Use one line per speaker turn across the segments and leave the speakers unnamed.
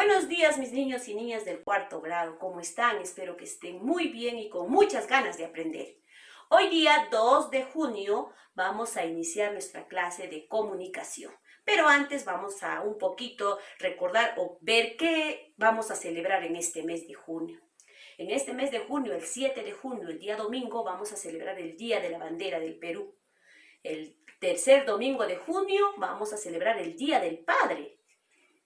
Buenos días, mis niños y niñas del cuarto grado. ¿Cómo están? Espero que estén muy bien y con muchas ganas de aprender. Hoy día 2 de junio vamos a iniciar nuestra clase de comunicación. Pero antes vamos a un poquito recordar o ver qué vamos a celebrar en este mes de junio. En este mes de junio, el 7 de junio, el día domingo, vamos a celebrar el Día de la Bandera del Perú. El tercer domingo de junio vamos a celebrar el Día del Padre.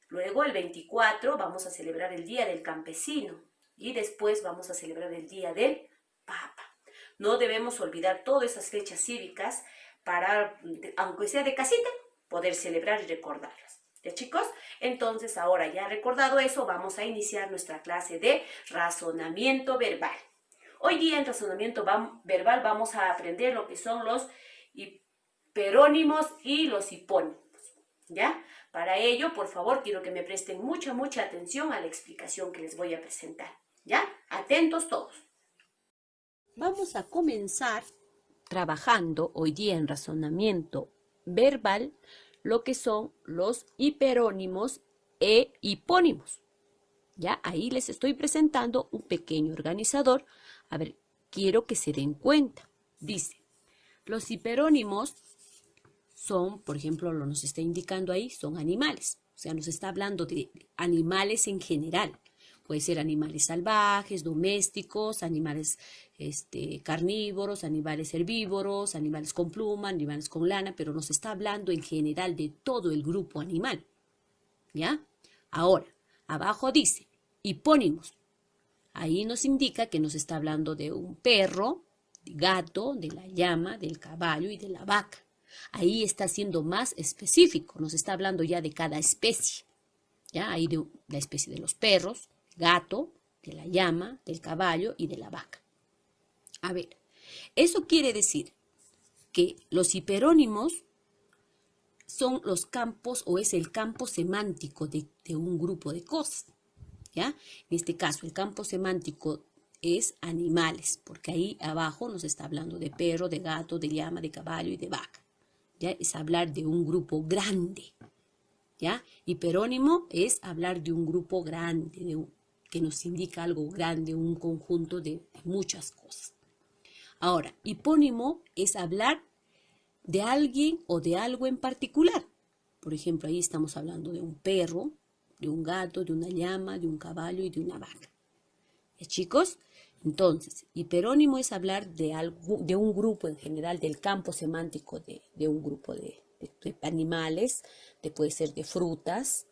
Luego el 24 vamos a celebrar el Día del Campesino y después vamos a celebrar el Día del Papa. No debemos olvidar todas esas fechas cívicas para, aunque sea de casita, poder celebrar y recordarlas. ¿Ya, chicos? Entonces, ahora ya recordado eso, vamos a iniciar nuestra clase de razonamiento verbal. Hoy día en razonamiento verbal vamos a aprender lo que son los hiperónimos y los hipónimos. ¿Ya? Para ello, por favor, quiero que me presten mucha atención a la explicación que les voy a presentar. ¿Ya? Atentos todos.
Vamos a comenzar trabajando hoy día en razonamiento verbal lo que son los hiperónimos e hipónimos. Ya, ahí les estoy presentando un pequeño organizador. A ver, quiero que se den cuenta. Dice, los hiperónimos son, por ejemplo, lo nos está indicando ahí, son animales. O sea, nos está hablando de animales en general. Puede ser animales salvajes, domésticos, animales carnívoros, animales herbívoros, animales con pluma, animales con lana, pero nos está hablando en general de todo el grupo animal. ¿Ya? Ahora, abajo dice hipónimos. Ahí nos indica que nos está hablando de un perro, de gato, de la llama, del caballo y de la vaca. Ahí está siendo más específico, nos está hablando ya de cada especie. ¿Ya? Ahí de la especie de los perros, gato, de la llama, del caballo y de la vaca. A ver, eso quiere decir que los hiperónimos son los campos o es el campo semántico de un grupo de cosas. ¿Ya? En este caso, el campo semántico es animales, porque ahí abajo nos está hablando de perro, de gato, de llama, de caballo y de vaca. ¿Ya? Es hablar de un grupo grande. ¿Ya? Hiperónimo es hablar de un grupo grande, que nos indica algo grande, un conjunto de muchas cosas. Ahora, hipónimo es hablar de alguien o de algo en particular. Por ejemplo, ahí estamos hablando de un perro, de un gato, de una llama, de un caballo y de una vaca. ¿Ya, chicos? Entonces, hiperónimo es hablar de algo, de un grupo en general, del campo semántico de un grupo de animales, puede ser de frutas,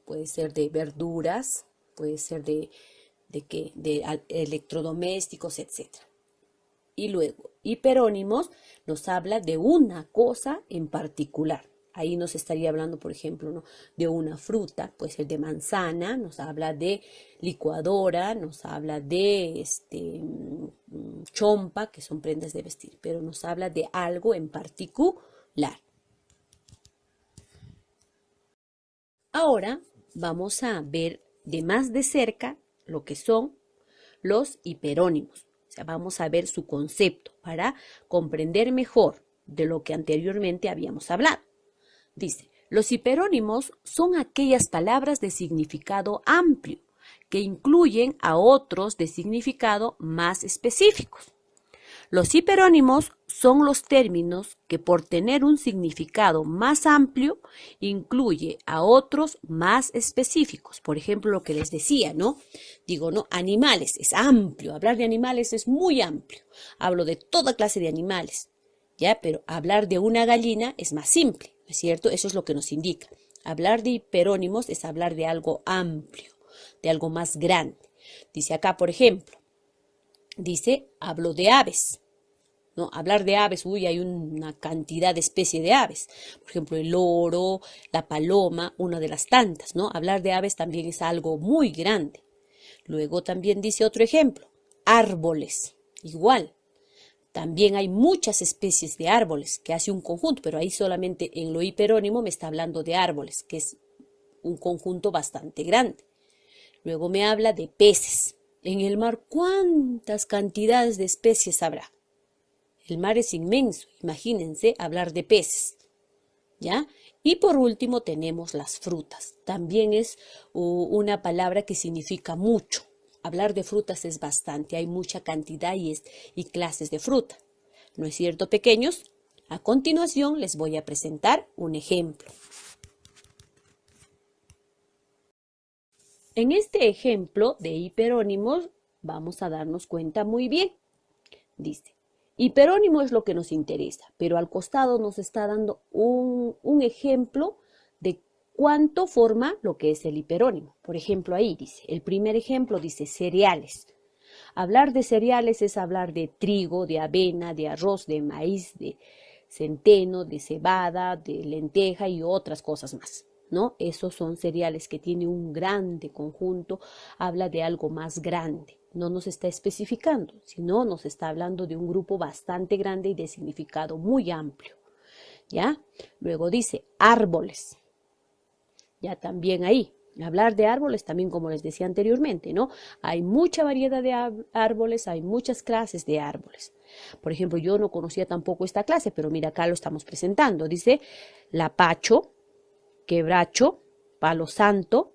puede ser de verduras, puede ser de electrodomésticos, etc. Y luego, hiperónimos nos habla de una cosa en particular. Ahí nos estaría hablando, por ejemplo, ¿no?, de una fruta, puede ser de manzana, nos habla de licuadora, nos habla de chompa, que son prendas de vestir, pero nos habla de algo en particular. Ahora vamos a ver de más de cerca lo que son los hiperónimos. O sea, vamos a ver su concepto para comprender mejor de lo que anteriormente habíamos hablado. Dice, los hiperónimos son aquellas palabras de significado amplio que incluyen a otros de significado más específicos. Los hiperónimos son los términos que por tener un significado más amplio incluye a otros más específicos. Por ejemplo, lo que les decía, ¿no? Digo, no, animales es amplio, hablar de animales es muy amplio. Hablo de toda clase de animales, ¿ya? Pero hablar de una gallina es más simple, ¿no es cierto? Eso es lo que nos indica. Hablar de hiperónimos es hablar de algo amplio, de algo más grande. Dice acá, por ejemplo, dice, hablo de aves, ¿no? Hablar de aves, hay una cantidad de especies de aves. Por ejemplo, el loro, la paloma, una de las tantas, ¿no? Hablar de aves también es algo muy grande. Luego también dice otro ejemplo, árboles, igual. También hay muchas especies de árboles que hace un conjunto, pero ahí solamente en lo hiperónimo me está hablando de árboles, que es un conjunto bastante grande. Luego me habla de peces. En el mar, ¿cuántas cantidades de especies habrá? El mar es inmenso, imagínense hablar de peces, ¿ya? Y por último tenemos las frutas. También es una palabra que significa mucho. Hablar de frutas es bastante, hay mucha cantidad y clases de fruta. ¿No es cierto, pequeños? A continuación les voy a presentar un ejemplo. En este ejemplo de hiperónimos vamos a darnos cuenta muy bien. Dice, hiperónimo es lo que nos interesa, pero al costado nos está dando un ejemplo de cuánto forma lo que es el hiperónimo. Por ejemplo, ahí dice, el primer ejemplo dice cereales. Hablar de cereales es hablar de trigo, de avena, de arroz, de maíz, de centeno, de cebada, de lenteja y otras cosas más, ¿no? Esos son cereales que tienen un grande conjunto, habla de algo más grande. No nos está especificando, sino nos está hablando de un grupo bastante grande y de significado muy amplio, ¿ya? Luego dice árboles, ya también ahí. Hablar de árboles también, como les decía anteriormente, ¿no? Hay mucha variedad de árboles, hay muchas clases de árboles. Por ejemplo, yo no conocía tampoco esta clase, pero mira, acá lo estamos presentando. Dice lapacho, quebracho, palo santo,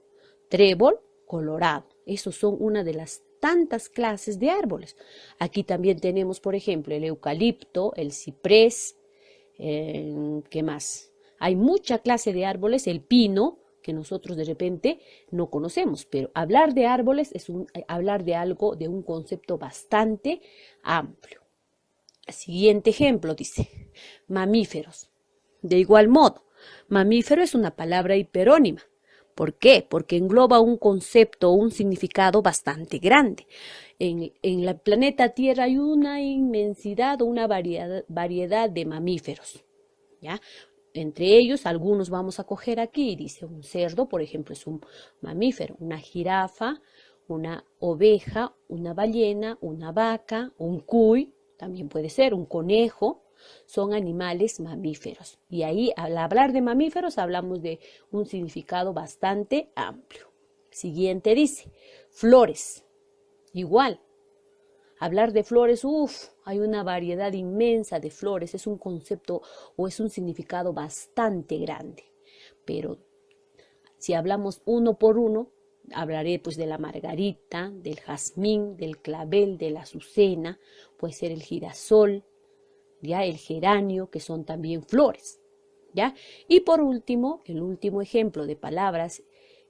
trébol, colorado. Esos son una de las tantas clases de árboles. Aquí también tenemos, por ejemplo, el eucalipto, el ciprés, ¿qué más? Hay mucha clase de árboles, el pino, que nosotros de repente no conocemos, pero hablar de árboles es hablar de algo, de un concepto bastante amplio. Siguiente ejemplo dice, mamíferos. De igual modo, mamífero es una palabra hiperónima. ¿Por qué? Porque engloba un concepto o un significado bastante grande. En el planeta Tierra hay una inmensidad o una variedad de mamíferos, ¿ya? Entre ellos, algunos vamos a coger aquí, dice un cerdo, por ejemplo, es un mamífero, una jirafa, una oveja, una ballena, una vaca, un cuy, también puede ser un conejo, son animales mamíferos. Y ahí, al hablar de mamíferos, hablamos de un significado bastante amplio. Siguiente dice, flores, igual. Hablar de flores, hay una variedad inmensa de flores, es un concepto o es un significado bastante grande. Pero si hablamos uno por uno, hablaré pues de la margarita, del jazmín, del clavel, de la azucena, puede ser el girasol, ya el geranio, que son también flores, ¿ya? Y por último, el último ejemplo de palabras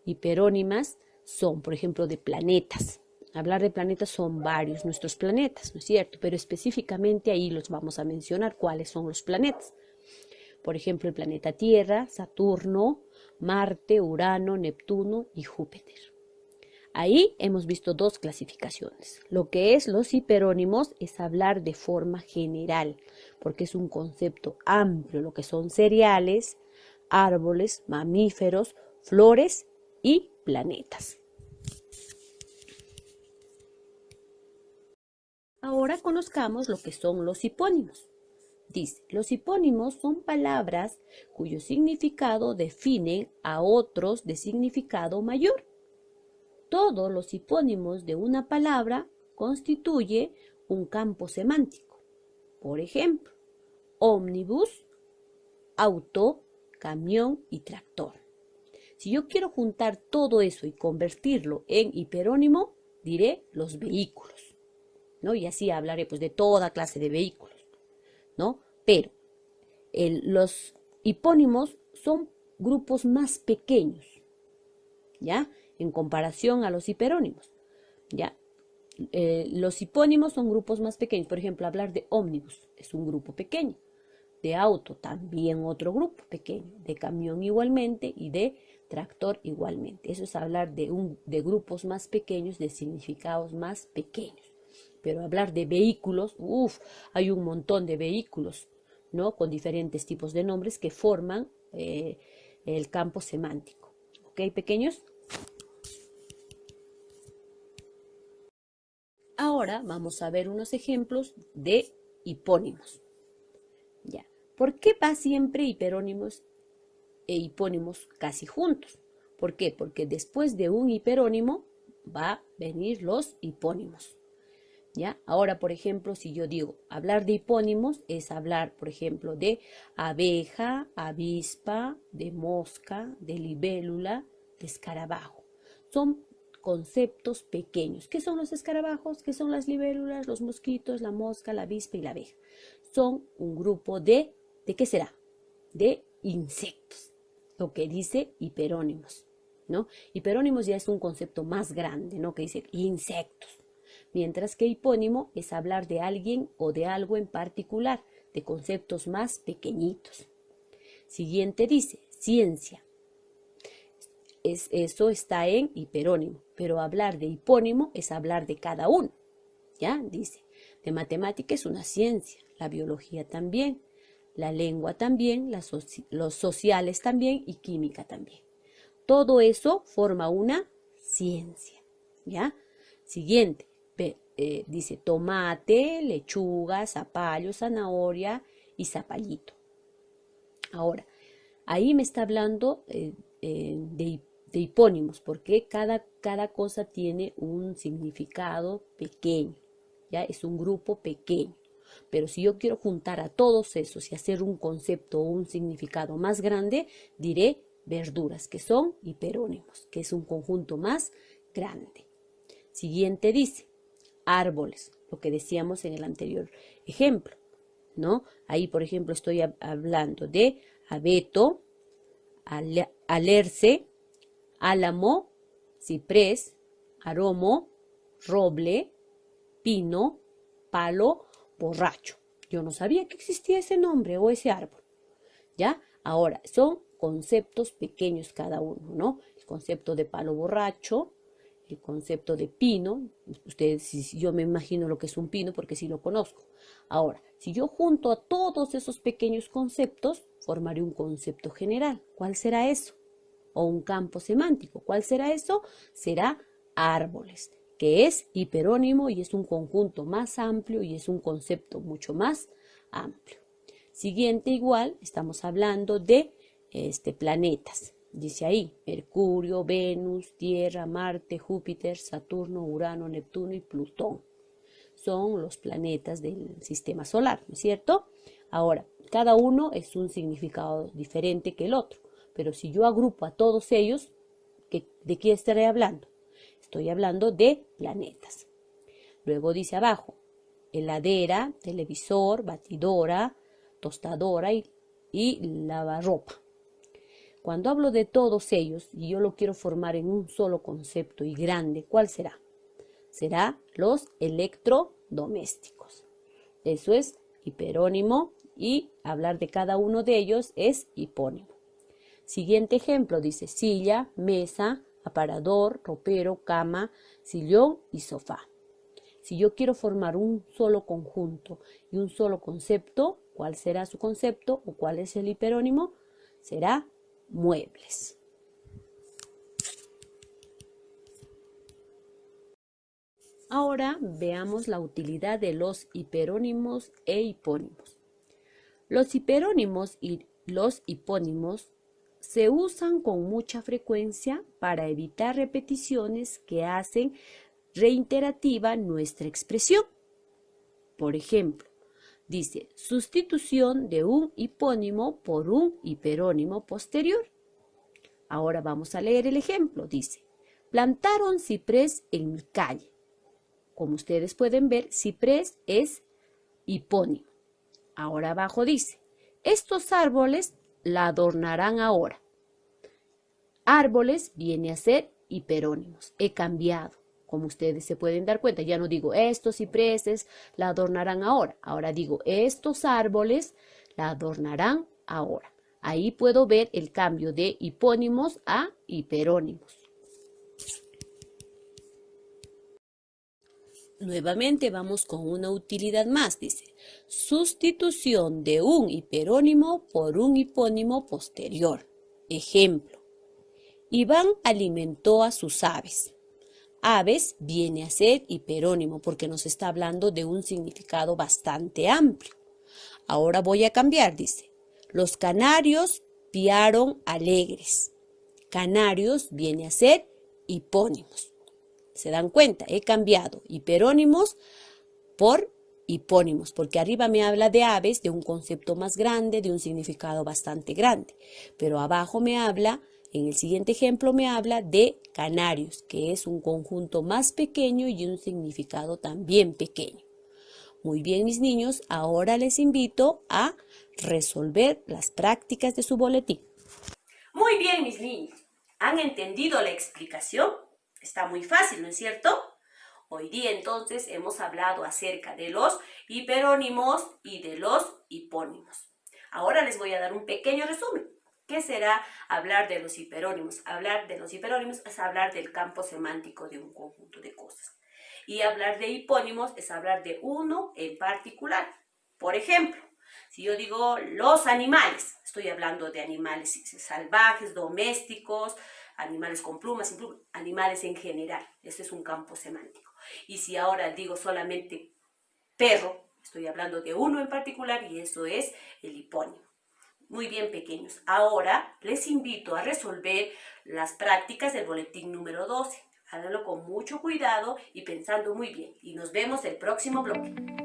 hiperónimas son, por ejemplo, de planetas. Hablar de planetas son varios nuestros planetas, ¿no es cierto? Pero específicamente ahí los vamos a mencionar cuáles son los planetas. Por ejemplo, el planeta Tierra, Saturno, Marte, Urano, Neptuno y Júpiter. Ahí hemos visto dos clasificaciones. Lo que es los hiperónimos es hablar de forma general, porque es un concepto amplio, lo que son cereales, árboles, mamíferos, flores y planetas. Ahora conozcamos lo que son los hipónimos. Dice, los hipónimos son palabras cuyo significado definen a otros de significado mayor. Todos los hipónimos de una palabra constituye un campo semántico. Por ejemplo, ómnibus, auto, camión y tractor. Si yo quiero juntar todo eso y convertirlo en hiperónimo, diré los vehículos, ¿no? Y así hablaré pues de toda clase de vehículos, ¿no? Pero los hipónimos son grupos más pequeños, ¿ya? En comparación a los hiperónimos, ¿ya? Los hipónimos son grupos más pequeños. Por ejemplo, hablar de ómnibus es un grupo pequeño, de auto también otro grupo pequeño, de camión igualmente y de tractor igualmente. Eso es hablar de grupos más pequeños, de significados más pequeños. Pero hablar de vehículos, hay un montón de vehículos, ¿no? Con diferentes tipos de nombres que forman el campo semántico. ¿Ok, pequeños? Ahora vamos a ver unos ejemplos de hipónimos. Ya. ¿Por qué va siempre hiperónimos e hipónimos casi juntos? ¿Por qué? Porque después de un hiperónimo va a venir los hipónimos. ¿Ya? Ahora, por ejemplo, si yo digo hablar de hipónimos, es hablar, por ejemplo, de abeja, avispa, de mosca, de libélula, de escarabajo. Son conceptos pequeños. ¿Qué son los escarabajos? ¿Qué son las libélulas, los mosquitos, la mosca, la avispa y la abeja? Son un grupo ¿de qué será? De insectos, lo que dice hiperónimos, ¿no? Hiperónimos ya es un concepto más grande, ¿no? Que dice insectos. Mientras que hipónimo es hablar de alguien o de algo en particular, de conceptos más pequeñitos. Siguiente dice, ciencia. Eso está en hiperónimo, pero hablar de hipónimo es hablar de cada uno. ¿Ya? Dice, de matemática es una ciencia, la biología también, la lengua también, los sociales también y química también. Todo eso forma una ciencia. ¿Ya? Siguiente. Dice tomate, lechuga, zapallo, zanahoria y zapallito. Ahora, ahí me está hablando de hipónimos, porque cada cosa tiene un significado pequeño, ¿ya? Es un grupo pequeño. Pero si yo quiero juntar a todos esos y hacer un concepto o un significado más grande, diré verduras, que son hiperónimos, que es un conjunto más grande. Siguiente dice, árboles, lo que decíamos en el anterior ejemplo, ¿no? Ahí, por ejemplo, estoy hablando de abeto, alerce, álamo, ciprés, aromo, roble, pino, palo, borracho. Yo no sabía que existía ese nombre o ese árbol, ¿ya? Ahora, son conceptos pequeños cada uno, ¿no? El concepto de palo borracho, el concepto de pino, ustedes, yo me imagino lo que es un pino porque sí lo conozco. Ahora, si yo junto a todos esos pequeños conceptos, formaré un concepto general. ¿Cuál será eso? O un campo semántico. ¿Cuál será eso? Será árboles, que es hiperónimo y es un conjunto más amplio y es un concepto mucho más amplio. Siguiente igual, estamos hablando de planetas. Dice ahí, Mercurio, Venus, Tierra, Marte, Júpiter, Saturno, Urano, Neptuno y Plutón. Son los planetas del sistema solar, ¿no es cierto? Ahora, cada uno es un significado diferente que el otro, pero si yo agrupo a todos ellos, ¿de qué estaré hablando? Estoy hablando de planetas. Luego dice abajo, heladera, televisor, batidora, tostadora y lavarropa. Cuando hablo de todos ellos y yo lo quiero formar en un solo concepto y grande, ¿cuál será? Será los electrodomésticos. Eso es hiperónimo y hablar de cada uno de ellos es hipónimo. Siguiente ejemplo dice silla, mesa, aparador, ropero, cama, sillón y sofá. Si yo quiero formar un solo conjunto y un solo concepto, ¿cuál será su concepto o cuál es el hiperónimo? Será muebles. Ahora veamos la utilidad de los hiperónimos e hipónimos. Los hiperónimos y los hipónimos se usan con mucha frecuencia para evitar repeticiones que hacen reiterativa nuestra expresión. Por ejemplo, dice sustitución de un hipónimo por un hiperónimo posterior. Ahora vamos a leer el ejemplo. Dice, plantaron ciprés en mi calle. Como ustedes pueden ver, ciprés es hipónimo. Ahora abajo dice, estos árboles la adornarán ahora. Árboles viene a ser hiperónimos. He cambiado. Como ustedes se pueden dar cuenta, ya no digo estos cipreses la adornarán ahora. Ahora digo estos árboles la adornarán ahora. Ahí puedo ver el cambio de hipónimos a hiperónimos. Nuevamente vamos con una utilidad más, dice, sustitución de un hiperónimo por un hipónimo posterior. Ejemplo, Iván alimentó a sus aves. Aves viene a ser hiperónimo porque nos está hablando de un significado bastante amplio. Ahora voy a cambiar, dice, los canarios piaron alegres. Canarios viene a ser hipónimos. ¿Se dan cuenta? He cambiado hiperónimos por hipónimos, porque arriba me habla de aves, de un concepto más grande, de un significado bastante grande, pero abajo me habla, en el siguiente ejemplo me habla de canarios, que es un conjunto más pequeño y un significado también pequeño. Muy bien, mis niños, ahora les invito a resolver las prácticas de su boletín.
Muy bien, mis niños. ¿Han entendido la explicación? Está muy fácil, ¿no es cierto? Hoy día entonces hemos hablado acerca de los hiperónimos y de los hipónimos. Ahora les voy a dar un pequeño resumen. ¿Qué será hablar de los hiperónimos? Hablar de los hiperónimos es hablar del campo semántico de un conjunto de cosas. Y hablar de hipónimos es hablar de uno en particular. Por ejemplo, si yo digo los animales, estoy hablando de animales salvajes, domésticos, animales con plumas, sin plumas, animales en general. Ese es un campo semántico. Y si ahora digo solamente perro, estoy hablando de uno en particular y eso es el hipónimo. Muy bien, pequeños. Ahora les invito a resolver las prácticas del boletín número 12. Háganlo con mucho cuidado y pensando muy bien. Y nos vemos el próximo bloque.